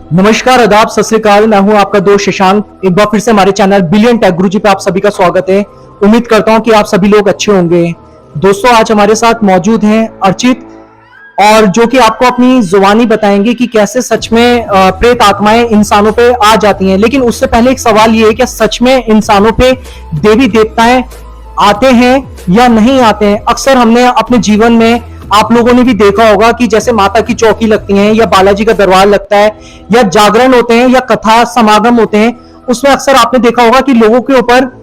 नमस्कार, आदाब, सत श्री अकाल। मैं हूं आपका दोस्त शशांक। एक बार फिर से हमारे चैनल बिलियन टेक गुरुजी पे आप सभी का स्वागत है। उम्मीद करता हूं कि आप सभी लोग अच्छे होंगे। दोस्तों, आज हमारे साथ मौजूद हैं अर्चित, और जो कि आपको अपनी जुबानी बताएंगे कि कैसे सच में प्रेत आत्माएं इंसानों पे आ जाती हैं। लेकिन उससे पहले एक सवाल ये है कि सच में इंसानों पे देवी देवताएं आते हैं या नहीं आते हैं। अक्सर हमने अपने जीवन में, आप लोगों ने भी देखा होगा कि जैसे माता की चौकी लगती है या बालाजी का दरबार लगता है या जागरण होते हैं या कथा समागम होते हैं, उसमें अक्सर आपने देखा होगा कि लोगों के ऊपर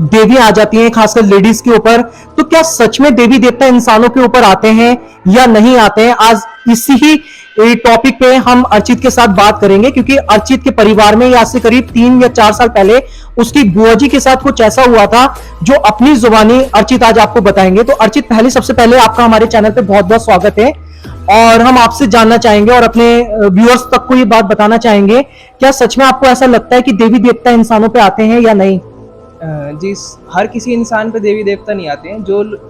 देवी आ जाती हैं, खासकर लेडीज के ऊपर। तो क्या सच में देवी देवता इंसानों के ऊपर आते हैं या नहीं आते हैं? आज इसी ही टॉपिक पे हम अर्चित के साथ बात करेंगे, क्योंकि अर्चित के परिवार में आज से करीब 3 या 4 साल पहले उसकी बुआ जी के साथ कुछ ऐसा हुआ था जो अपनी जुबानी अर्चित आज आपको बताएंगे। तो अर्चित, सबसे पहले आपका हमारे चैनल पे बहुत बहुत स्वागत है, और हम आपसे जानना चाहेंगे और अपने व्यूअर्स तक को ये बात बताना चाहेंगे, क्या सच में आपको ऐसा लगता है कि देवी देवता इंसानों पे आते हैं या नहीं? जी, हर किसी इंसान पे देवी देवता नहीं आते हैं।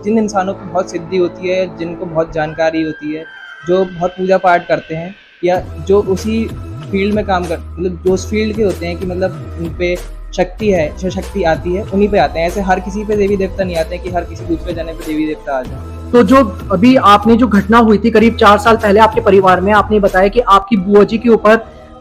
जिन इंसानों को बहुत सिद्धि होती है, जिनको बहुत जानकारी होती है, जो बहुत पूजा पाठ करते हैं, या जो उसी फील्ड में काम कर, मतलब जो उस फील्ड के होते हैं कि मतलब उन पे शक्ति है, जो शक्ति आती है, उन्हीं पे आते हैं। ऐसे हर किसी पे देवी देवता नहीं आते हैं कि हर किसी दूसरे जने पे देवी देवता आ जाए। तो जो अभी आपने जो घटना हुई थी करीब 4 साल पहले आपके परिवार में, आपने बताया कि आपकी बुआ जी के ऊपर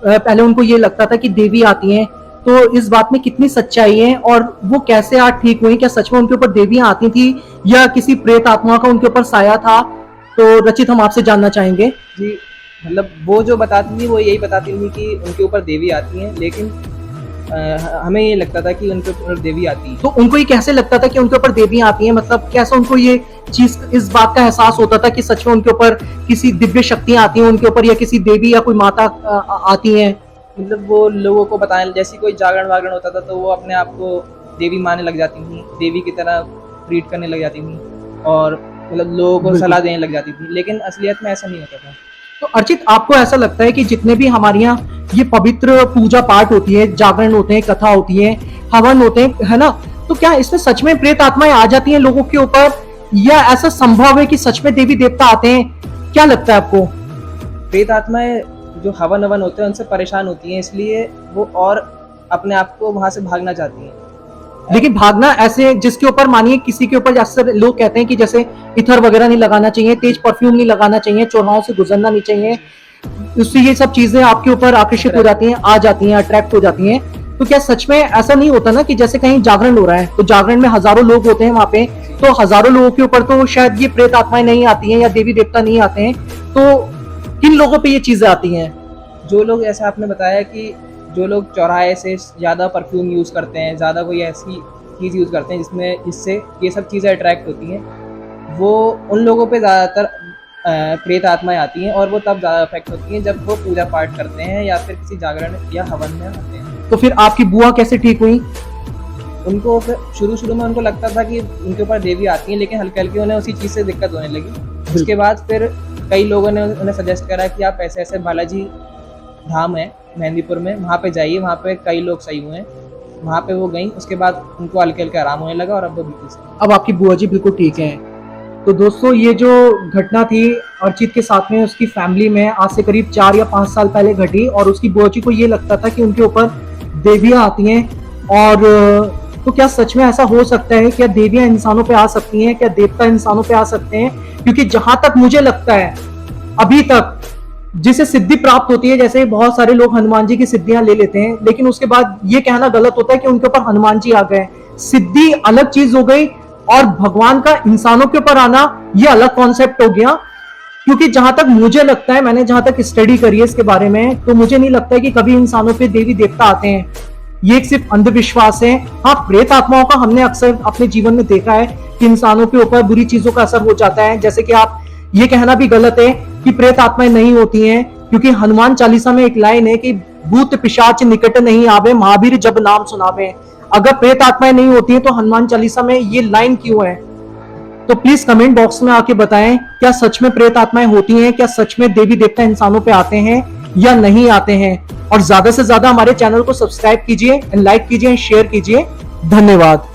पहले उनको ये लगता था कि देवी आती हैं, तो इस बात में कितनी सच्चाई है और वो कैसे आज ठीक हुई? क्या सच में उनके ऊपर देवियां आती थी या किसी प्रेत आत्मा का उनके ऊपर साया था? तो रचित, हम आपसे जानना चाहेंगे। जी, मतलब वो जो बताती थी वो यही बताती थी कि उनके ऊपर देवी आती हैं, लेकिन हमें ये लगता था कि उनके ऊपर देवी आती है। तो उनको ये कैसे लगता था कि उनके ऊपर देवी आती हैं? मतलब कैसा उनको ये चीज, इस बात का एहसास होता था कि सच में उनके ऊपर किसी दिव्य शक्तियां आती हैं उनके ऊपर, या किसी देवी या कोई माता आती हैं? मतलब वो लोगों को बताने, जैसे कोई जागरण वागरण होता था तो वो अपने आप को देवी मानने लग जाती थी, देवी की तरह ट्रीट करने लग जाती थी, और मतलब लोगों को सलाह देने लग जाती थी। लेकिन असलियत में ऐसा नहीं होता था। तो अर्चित, आपको ऐसा लगता है कि जितने भी हमारे यहाँ ये पवित्र पूजा पाठ होती है, जागरण होते हैं, कथा होती है, हवन होते हैं, है ना, तो क्या इसमें सच में प्रेत आत्माएं आ जाती हैं लोगों के ऊपर, या ऐसा संभव है कि सच में देवी देवता आते हैं? क्या लगता है आपको? प्रेत आत्माएं जो हवन हवन होते हैं उनसे परेशान होती हैं, इसलिए वो और अपने आप को वहां से भागना चाहती हैं। लेकिन भागना ऐसे, जिसके ऊपर मानिए किसी के ऊपर, जैसे लोग कहते हैं कि जैसे इथर वगैरह नहीं लगाना चाहिए, तेज परफ्यूम नहीं लगाना चाहिए, चौराहों से गुजरना नहीं चाहिए, उससे ये सब चीजें आपके ऊपर आकर्षित हो जाती हैं, आ जाती हैं, अट्रैक्ट हो जाती हैं। तो क्या सच में ऐसा नहीं होता ना कि जैसे कहीं जागरण हो रहा है तो जागरण में हजारों लोग होते हैं वहां पे, तो हजारों लोगों के ऊपर तो शायद ये प्रेत आत्माएं नहीं आती हैं या देवी देवता नहीं आते हैं, तो किन लोगों पे ये चीजें आती हैं? जो लोग, ऐसा आपने बताया कि जो लोग चौराहे से ज़्यादा परफ्यूम यूज़ करते हैं, ज़्यादा कोई ऐसी चीज़ यूज़ करते हैं जिससे ये सब चीज़ें अट्रैक्ट होती हैं, वो उन लोगों पे ज़्यादातर प्रेत आत्माएं आती हैं, और वो तब ज़्यादा अफेक्ट होती हैं जब वो पूजा पाठ करते हैं या फिर किसी जागरण या हवन में आते हैं। तो फिर आपकी बुआ कैसे ठीक हुई? उनको फिर शुरू में उनको लगता था कि उनके ऊपर देवी आती हैं, लेकिन हल्के हल्के उन्हें उसी चीज़ से दिक्कत होने लगी। उसके बाद फिर कई लोगों ने उन्हें सजेस्ट करा कि आप ऐसे ऐसे बालाजी धाम है मेहंदीपुर में, वहाँ पे जाइए, वहाँ पे कई लोग सही हुए हैं। वहाँ पे वो गई, उसके बाद उनको हल्के हल्के आराम होने लगा, और अब वो बिल्कुल सही। अब आपकी बुआ जी बिल्कुल ठीक है। तो दोस्तों, ये जो घटना थी अर्चित के साथ में उसकी फैमिली में, आज से करीब 4 या 5 साल पहले घटी, और उसकी बुआ जी को ये लगता था कि उनके ऊपर देवियां आती हैं। और तो क्या सच में ऐसा हो सकता है? क्या देवियां इंसानों पे आ सकती हैं? क्या देवता इंसानों पे आ सकते हैं? क्योंकि जहां तक मुझे लगता है अभी तक जिसे सिद्धि प्राप्त होती है, जैसे बहुत सारे लोग हनुमान जी की सिद्धियां ले लेते हैं, लेकिन उसके बाद ये कहना गलत होता है कि उनके ऊपर हनुमान जी आ गए। सिद्धि अलग चीज हो गई, और भगवान का इंसानों के ऊपर आना ये अलग कॉन्सेप्ट हो गया। क्योंकि जहां तक मुझे लगता है, मैंने जहां तक स्टडी करी है इसके बारे में, तो मुझे नहीं लगता है कि कभी इंसानों पे देवी देवता आते हैं। ये एक सिर्फ अंधविश्वास है। हाँ, प्रेत आत्माओं का हमने अक्सर अपने जीवन में देखा है कि इंसानों के ऊपर बुरी चीजों का असर हो जाता है। जैसे कि आप ये कहना भी गलत है कि प्रेत आत्माएं नहीं होती हैं, क्योंकि हनुमान चालीसा में एक लाइन है कि भूत पिशाच निकट नहीं आवे, महावीर जब नाम सुनावे। अगर प्रेत आत्माएं नहीं होती हैं तो हनुमान चालीसा में ये लाइन क्यों है? तो प्लीज कमेंट बॉक्स में आके बताएं, क्या सच में प्रेत आत्माएं होती हैं? क्या सच में देवी देवता इंसानों पे आते हैं या नहीं आते हैं? और ज्यादा से ज्यादा हमारे चैनल को सब्सक्राइब कीजिए, लाइक कीजिए, शेयर कीजिए। धन्यवाद।